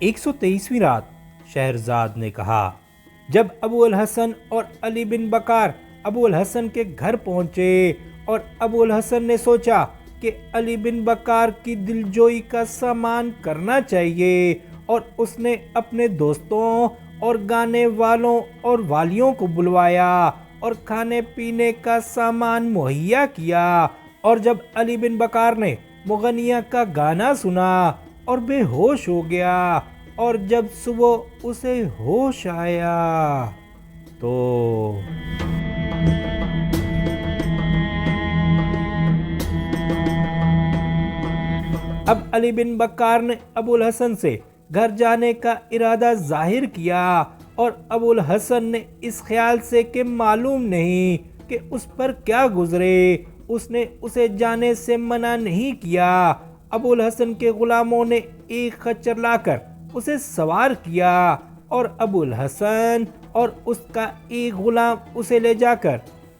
123ویں رات شہرزاد نے کہا۔ جب ابو الحسن اور علی بن بکار ابو الحسن کے گھر پہنچے اور ابو الحسن نے سوچا کہ علی بن بکار کی دلجوئی کا سامان کرنا چاہیے، اور اس نے اپنے دوستوں اور گانے والوں اور والیوں کو بلوایا اور کھانے پینے کا سامان مہیا کیا، اور جب علی بن بکار نے مغنیہ کا گانا سنا اور بے ہوش ہو گیا، اور جب صبح اسے ہوش آیا تو اب علی بن بکار نے ابو الحسن سے گھر جانے کا ارادہ ظاہر کیا، اور ابو الحسن نے اس خیال سے کہ معلوم نہیں کہ اس پر کیا گزرے، اس نے اسے جانے سے منع نہیں کیا۔ ابو الحسن کے غلاموں نے ایک خچر لا کر اسے سوار کیا، اور ابو الحسن اور اس کا ایک غلام اسے لے جا کر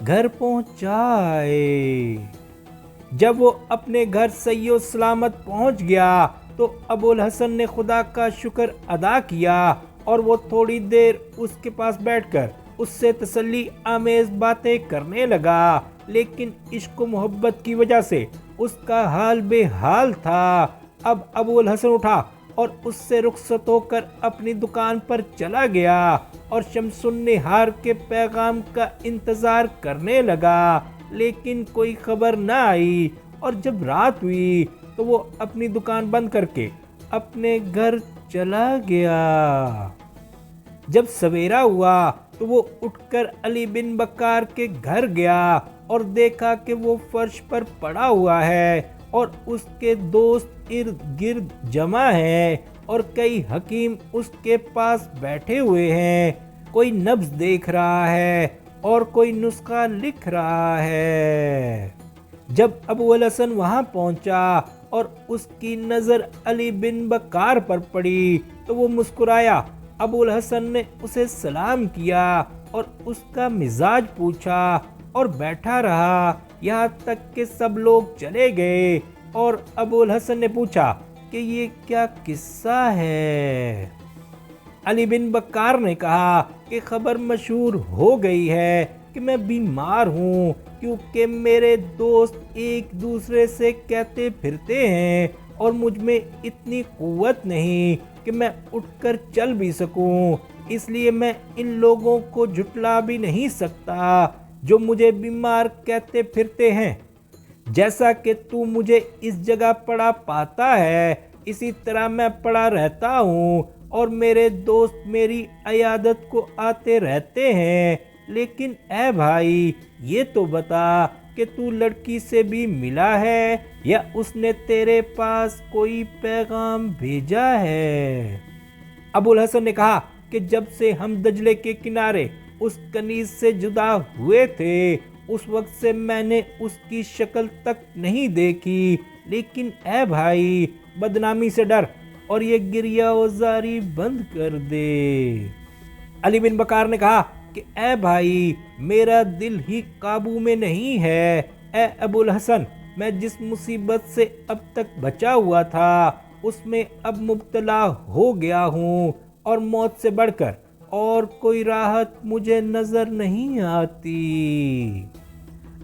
گھر پہنچائے۔ جب وہ اپنے گھر صحیح و سلامت پہنچ گیا تو ابو الحسن نے خدا کا شکر ادا کیا، اور وہ تھوڑی دیر اس کے پاس بیٹھ کر اس سے تسلی آمیز باتیں کرنے لگا، لیکن عشق و محبت کی وجہ سے اس کا حال بے حال تھا۔ اب ابو الحسن اٹھا اور اس سے رخصت ہو کر اپنی دکان پر چلا گیا، اور شمس النہار کے پیغام کا انتظار کرنے لگا، لیکن کوئی خبر نہ آئی۔ اور جب رات ہوئی تو وہ اپنی دکان بند کر کے اپنے گھر چلا گیا۔ جب سویرا ہوا تو وہ اٹھ کر علی بن بکار کے گھر گیا اور دیکھا کہ وہ فرش پر پڑا ہوا ہے، اور اس کے دوست ارد گرد جمع ہیں، اور کئی حکیم اس کے پاس بیٹھے ہوئے ہیں، کوئی نبض دیکھ رہا ہے اور کوئی نسخہ لکھ رہا ہے۔ جب ابو الحسن وہاں پہنچا اور اس کی نظر علی بن بکار پر پڑی تو وہ مسکرایا۔ ابو الحسن نے اسے سلام کیا اور اس کا مزاج پوچھا اور بیٹھا رہا یہاں تک کہ سب لوگ چلے گئے، اور ابو الحسن نے پوچھا کہ یہ کیا قصہ ہے؟ علی بن بکار نے کہا کہ خبر مشہور ہو گئی ہے کہ میں بیمار ہوں، کیونکہ میرے دوست ایک دوسرے سے کہتے پھرتے ہیں، اور مجھ میں اتنی قوت نہیں کہ میں اٹھ کر چل بھی سکوں، اس لیے میں ان لوگوں کو جھٹلا بھی نہیں سکتا جو مجھے بیمار کہتے پھرتے ہیں۔ جیسا کہ تو مجھے اس جگہ پڑا پاتا ہے، اسی طرح میں پڑا رہتا ہوں، اور میرے دوست میری عیادت کو آتے رہتے ہیں، لیکن اے بھائی یہ تو بتا کہ تو لڑکی سے بھی ملا ہے یا اس نے تیرے پاس کوئی پیغام بھیجا ہے؟ ابو الحسن نے کہا کہ جب سے ہم دجلے کے کنارے اس کنیز سے جدا ہوئے تھے اس وقت سے میں نے اس کی شکل تک نہیں دیکھی، لیکن اے بھائی بدنامی سے ڈر اور یہ گریہ و زاری بند کر دے۔ علی بن بکار نے کہا کہ اے بھائی میرا دل ہی قابو میں نہیں ہے، اے ابو الحسن میں جس مصیبت سے اب تک بچا ہوا تھا اس میں اب مبتلا ہو گیا ہوں، اور موت سے بڑھ کر اور کوئی راحت مجھے نظر نہیں آتی۔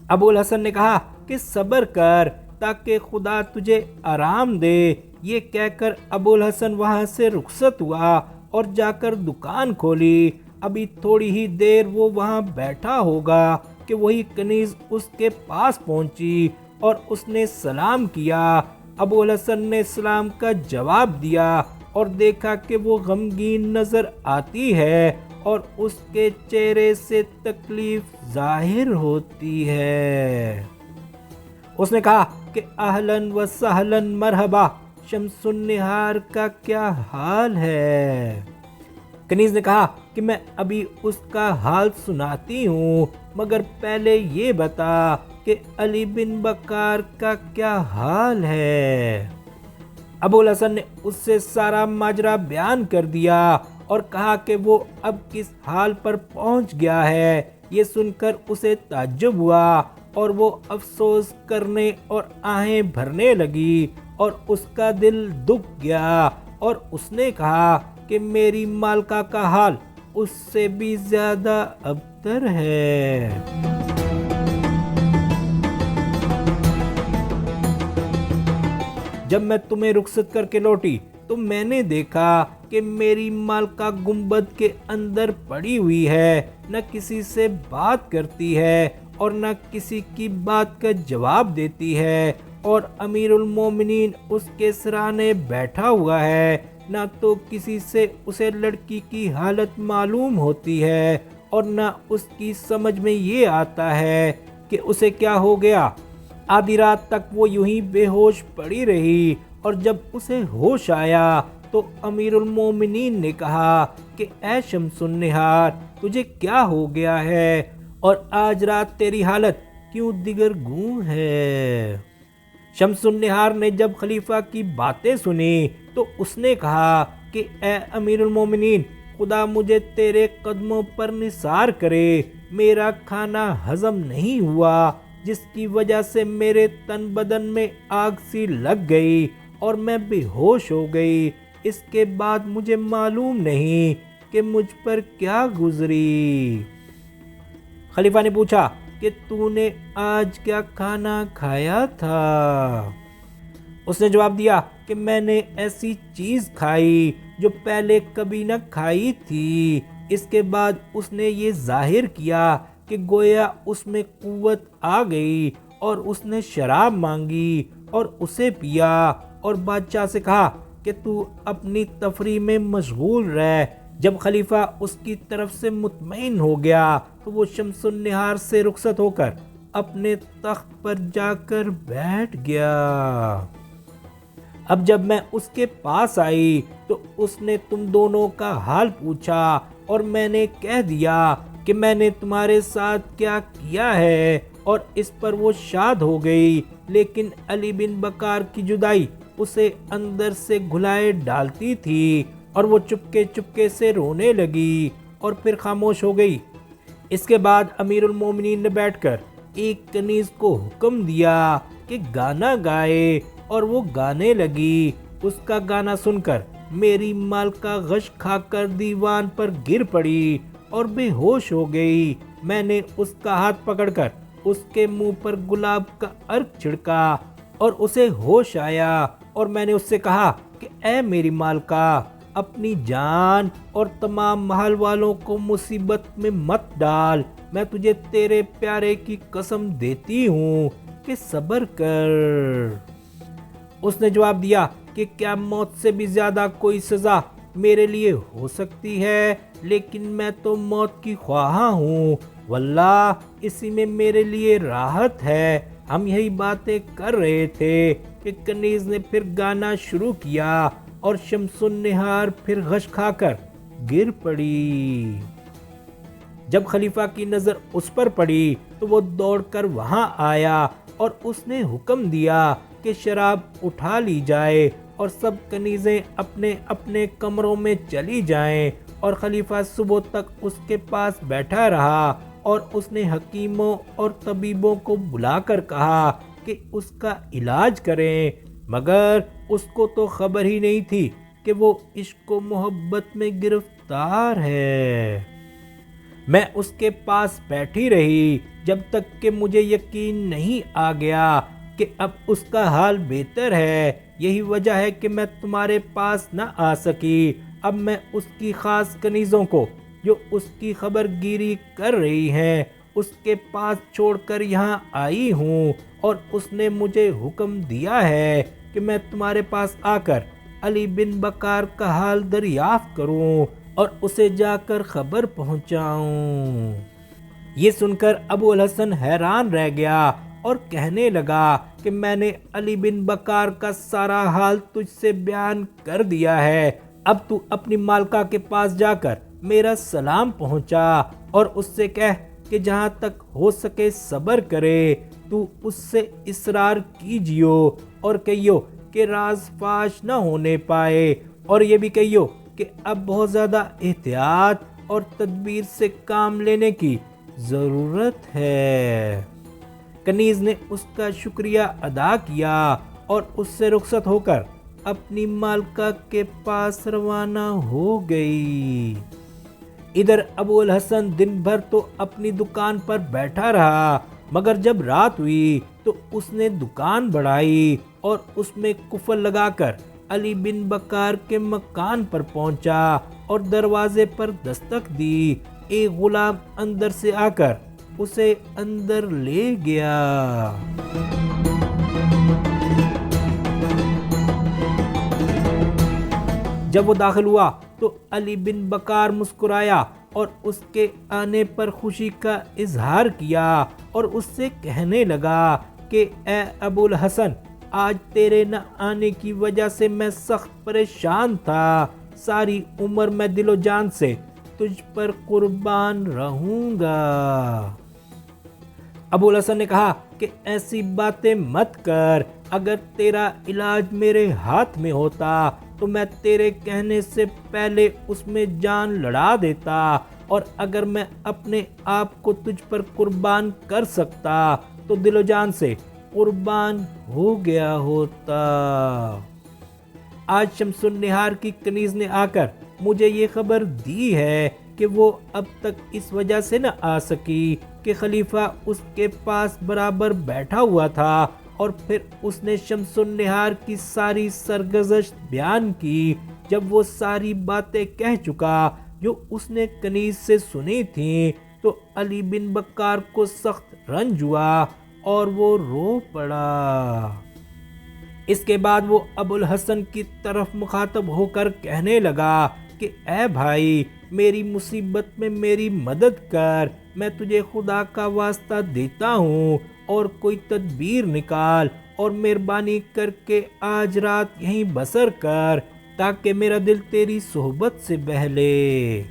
ابو الحسن نے کہا کہ صبر کر تاکہ خدا تجھے آرام دے۔ یہ کہہ کر ابو الحسن وہاں سے رخصت ہوا اور جا کر دکان کھولی۔ ابھی تھوڑی ہی دیر وہ وہاں بیٹھا ہوگا کہ وہی کنیز اس کے پاس پہنچی اور اس نے سلام کیا۔ ابو الحسن نے سلام کا جواب دیا اور دیکھا کہ وہ غمگین نظر آتی ہے اور اس کے چہرے سے تکلیف ظاہر ہوتی ہے۔ اس نے کہا کہ اہلاً و سہلاً مرحبا، شمس النہار کا کیا حال ہے؟ کنیز نے کہا کہ میں ابھی اس کا حال سناتی ہوں، مگر پہلے یہ بتا کہ علی بن بکار کا کیا حال ہے۔ ابو الحسن نے اس سے سارا ماجرا بیان کر دیا اور کہا کہ وہ اب کس حال پر پہنچ گیا ہے۔ یہ سن کر اسے تعجب ہوا اور وہ افسوس کرنے اور آہیں بھرنے لگی اور اس کا دل دکھ گیا اور اس نے کہا کہ میری مالکہ کا حال اس سے بھی زیادہ ابتر ہے۔ جب میں تمہیں رخصت کر کے لوٹی تو میں نے دیکھا کہ میری مالکہ گنبد کے اندر پڑی ہوئی ہے، نہ کسی سے بات کرتی ہے اور نہ کسی کی بات کا جواب دیتی ہے، اور امیر المومنین اس کے سرانے بیٹھا ہوا ہے، نہ تو کسی سے اسے لڑکی کی حالت معلوم ہوتی ہے اور نہ اس کی سمجھ میں یہ آتا ہے کہ اسے کیا ہو گیا۔ آدھی رات تک وہ یوں ہی بے ہوش پڑی رہی، اور جب اسے ہوش آیا تو امیر المومنین نے کہا کہ اے شمس النہار، تجھے کیا ہو گیا ہے اور آج رات تیری حالت کیوں دگرگوں ہے؟ شمس النہار نے جب خلیفہ کی باتیں سنی تو اس نے کہا کہ اے امیر المومنین، خدا مجھے تیرے قدموں پر نثار کرے، میرا کھانا ہضم نہیں ہوا، جس کی وجہ سے میرے تن بدن میں آگ سی لگ گئی اور میں بے ہوش ہو گئی۔ اس کے بعد مجھے معلوم نہیں کہ مجھ پر کیا گزری۔ خلیفہ نے پوچھا کہ تو نے آج کیا کھانا کھایا تھا؟ اس نے جواب دیا کہ میں نے ایسی چیز کھائی جو پہلے کبھی نہ کھائی تھی۔ اس کے بعد اس نے یہ ظاہر کیا کہ گویا اس میں قوت آ گئی، اور اس نے شراب مانگی اور اسے پیا، اور بادشاہ سے کہا کہ تو اپنی تفریح میں مشغول رہ۔ جب خلیفہ اس کی طرف سے مطمئن ہو گیا تو وہ شمس النہار سے رخصت ہو کر اپنے تخت پر جا کر بیٹھ گیا۔ اب جب میں اس کے پاس آئی تو اس نے تم دونوں کا حال پوچھا، اور میں نے کہہ دیا کہ میں نے تمہارے ساتھ کیا کیا ہے، اور اس پر وہ شاد ہو گئی، لیکن علی بن بکار کی جدائی اسے اندر سے گھلائے ڈالتی تھی، اور وہ چپکے چپکے سے رونے لگی اور پھر خاموش ہو گئی۔ اس کے بعد امیر المومنین نے بیٹھ کر ایک کنیز کو حکم دیا کہ گانا گائے، اور وہ گانے لگی۔ اس کا گانا سن کر میری مالکہ غش کھا کر دیوان پر گر پڑی اور بے ہوش ہو گئی۔ میں نے اس کا ہاتھ پکڑ کر اس کے منہ پر گلاب کا عرق چھڑکا اور اسے ہوش آیا، اور میں نے اس سے کہا کہ اے میری مالکہ، اپنی جان اور تمام محل والوں کو مصیبت میں مت ڈال، میں تجھے تیرے پیارے کی قسم دیتی ہوں کہ صبر کر۔ اس نے جواب دیا کہ کیا موت سے بھی زیادہ کوئی سزا میرے لیے ہو سکتی ہے؟ لیکن میں تو موت کی خواہاں ہوں، واللہ اسی میں میرے لیے راحت ہے۔ ہم یہی باتیں کر رہے تھے کہ کنیز نے پھر گانا شروع کیا، اور شمس النہار پھر غش کھا کر گر پڑی۔ جب خلیفہ کی نظر اس پر پڑی تو وہ دوڑ کر وہاں آیا، اور اس نے حکم دیا کہ شراب اٹھا لی جائے اور سب کنیزیں اپنے اپنے کمروں میں چلی جائیں، اور خلیفہ صبح تک اس کے پاس بیٹھا رہا، اور اس نے حکیموں اور طبیبوں کو بلا کر کہا کہ اس کا علاج کریں، مگر اس کو تو خبر ہی نہیں تھی کہ وہ عشق و محبت میں گرفتار ہے۔ میں اس کے پاس بیٹھی رہی جب تک کہ مجھے یقین نہیں آ گیا کہ اب اس کا حال بہتر ہے۔ یہی وجہ ہے کہ میں تمہارے پاس نہ آ سکی۔ اب میں اس کی خاص کنیزوں کو جو اس کی خبر گیری کر رہی ہیں اس کے پاس چھوڑ کر یہاں آئی ہوں، اور اس نے مجھے حکم دیا ہے کہ میں تمہارے پاس آ کر علی بن بکار کا حال دریافت کروں اور اسے جا کر خبر پہنچاؤں۔ یہ سن کر ابو الحسن حیران رہ گیا اور کہنے لگا کہ میں نے علی بن بکار کا سارا حال تجھ سے بیان کر دیا ہے، اب تو اپنی مالکہ کے پاس جا کر میرا سلام پہنچا اور اس سے کہہ کہ جہاں تک ہو سکے صبر کرے۔ تو اس سے اصرار کیجیو اور کہیو کہ راز فاش نہ ہونے پائے، اور یہ بھی کہیو کہ اب بہت زیادہ احتیاط اور تدبیر سے کام لینے کی ضرورت ہے۔ کنیز نے اس کا شکریہ ادا کیا اور اس سے رخصت ہو کر اپنی مالکہ کے پاس روانہ ہو گئی۔ ادھر ابو الحسن دن بھر تو اپنی دکان پر بیٹھا رہا، مگر جب رات ہوئی تو اس نے دکان بڑھائی اور اس میں قفل لگا کر علی بن بکار کے مکان پر پہنچا اور دروازے پر دستک دی۔ ایک غلام اندر سے آ کر اسے اندر لے گیا۔ جب وہ داخل ہوا تو علی بن بکار مسکرایا اور اس کے آنے پر خوشی کا اظہار کیا اور اس سے کہنے لگا کہ اے ابو الحسن، آج تیرے نہ آنے کی وجہ سے میں سخت پریشان تھا۔ ساری عمر میں دل و جان سے تجھ پر قربان رہوں گا۔ ابو الحسن نے کہا کہ ایسی باتیں مت کر، اگر تیرا علاج میرے ہاتھ میں ہوتا تو میں تیرے کہنے سے پہلے اس میں جان لڑا دیتا، اور اگر میں اپنے آپ کو تجھ پر قربان کر سکتا تو دل و جان سے قربان ہو گیا ہوتا۔ آج شمس النہار کی کنیز نے آ کر مجھے یہ خبر دی ہے کہ وہ اب تک اس وجہ سے نہ آ سکی کہ خلیفہ اس کے پاس برابر بیٹھا ہوا تھا، اور پھر اس نے شمس النہار کی ساری سرگزشت بیان کی۔ جب وہ ساری باتیں کہہ چکا جو اس نے کنیز سے سنی تھیں تو علی بن بکار کو سخت رنج ہوا اور وہ رو پڑا۔ اس کے بعد وہ ابو الحسن کی طرف مخاطب ہو کر کہنے لگا کہ اے بھائی، میری مصیبت میں میری مدد کر، میں تجھے خدا کا واسطہ دیتا ہوں، اور کوئی تدبیر نکال اور مہربانی کر کے آج رات یہیں بسر کر تاکہ میرا دل تیری صحبت سے بہلے۔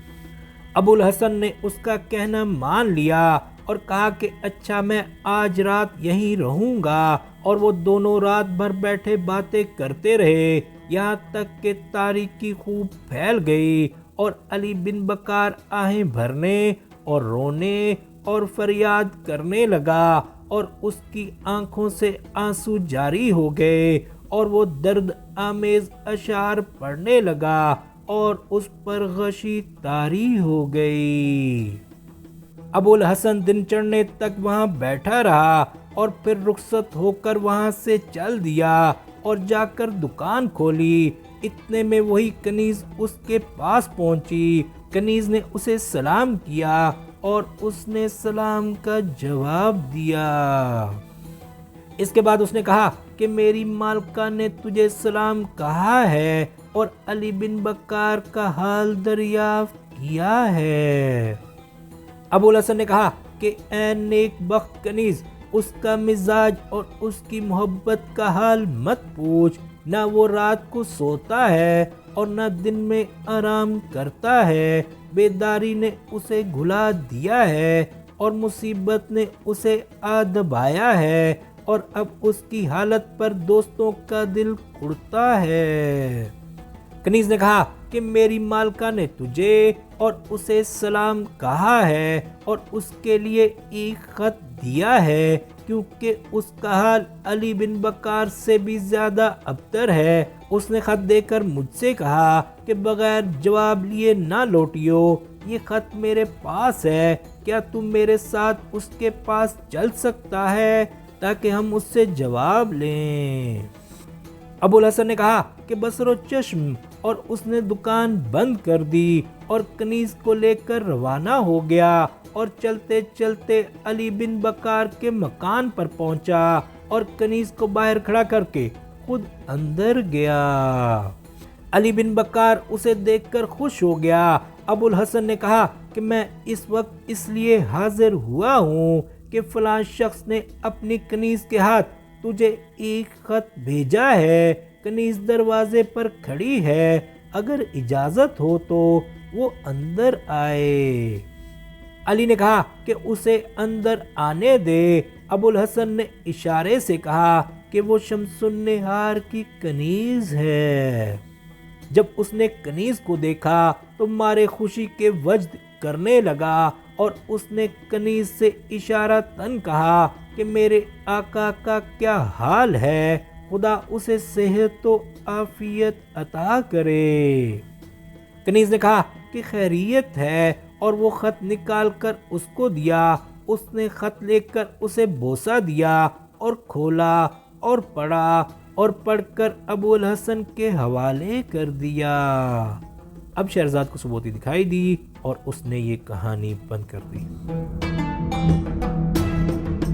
ابو الحسن نے اس کا کہنا مان لیا اور کہا کہ اچھا، میں آج رات یہیں رہوں گا، اور وہ دونوں رات بھر بیٹھے باتیں کرتے رہے یہاں تک کہ تاریکی خوب پھیل گئی اور علی بن بکار آہیں بھرنے اور رونے اور فریاد کرنے لگا اور اس کی آنکھوں سے آنسو جاری ہو گئے اور وہ درد آمیز اشعار پڑھنے لگا اور اس پر غشی طاری ہو گئی۔ ابو الحسن دن چڑھنے تک وہاں بیٹھا رہا اور پھر رخصت ہو کر وہاں سے چل دیا اور جا کر دکان کھولی۔ اتنے میں وہی کنیز اس کے پاس پہنچی۔ کنیز نے اسے سلام کیا اور اس نے سلام کا جواب دیا۔ اس کے بعد اس نے کہا کہ میری مالکہ نے تجھے سلام کہا ہے اور علی بن بکار کا حال دریافت کیا ہے۔ ابو الحسن نے کہا کہ اے نیک بخت کنیز، اس کا مزاج اور اس کی محبت کا حال مت پوچھ، نہ وہ رات کو سوتا ہے اور نہ دن میں آرام کرتا ہے۔ بیداری نے اسے گھلا دیا ہے اور مصیبت نے اسے آ دبایا ہے، اور اب اس کی حالت پر دوستوں کا دل اڑتا ہے۔ کنیز نے کہا کہ میری مالکہ نے تجھے اور اسے سلام کہا ہے اور اس کے لیے ایک خط دیا ہے، کیونکہ اس کا حال علی بن بکار سے بھی زیادہ ابتر ہے۔ اس نے خط دے کر مجھ سے کہا کہ بغیر جواب لیے نہ لوٹیو، یہ خط میرے پاس ہے، کیا تم میرے ساتھ اس کے پاس چل سکتا ہے تاکہ ہم اس سے جواب لیں؟ ابو الحسن نے کہا کہ بصر و چشم، اور اس نے دکان بند کر دی اور کنیز کو لے کر روانہ ہو گیا اور چلتے چلتے علی بن بکار کے مکان پر پہنچا اور کنیز کو باہر کھڑا کر کے خود اندر گیا۔ علی بن بکار اسے دیکھ کر خوش ہو گیا۔ ابو الحسن نے کہا کہ میں اس وقت اس لیے حاضر ہوا ہوں کہ فلاں شخص نے اپنی کنیز کے ہاتھ تجھے ایک خط بھیجا ہے۔ کنیز دروازے پر کھڑی ہے، اگر اجازت ہو تو وہ اندر آئے۔ علی نے کہا کہ اسے اندر آنے دے۔ ابو الحسن نے اشارے سے کہا کہ وہ شمس النہار کی کنیز ہے۔ جب اس نے کنیز کو دیکھا تو مارے خوشی کے وجد کرنے لگا اور اس نے کنیز سے اشارہ تن کہا کہ میرے آقا کا کیا حال ہے، خدا اسے صحت و عافیت عطا کرے۔ کنیز نے کہا کہ خیریت ہے اور وہ خط نکال کر اس کو دیا۔ اس نے خط لے کر اسے بوسہ دیا اور کھولا اور پڑھا اور پڑھ کر ابو الحسن کے حوالے کر دیا۔ اب شہرزاد کو ثبوتی دکھائی دی اور اس نے یہ کہانی بند کر دی۔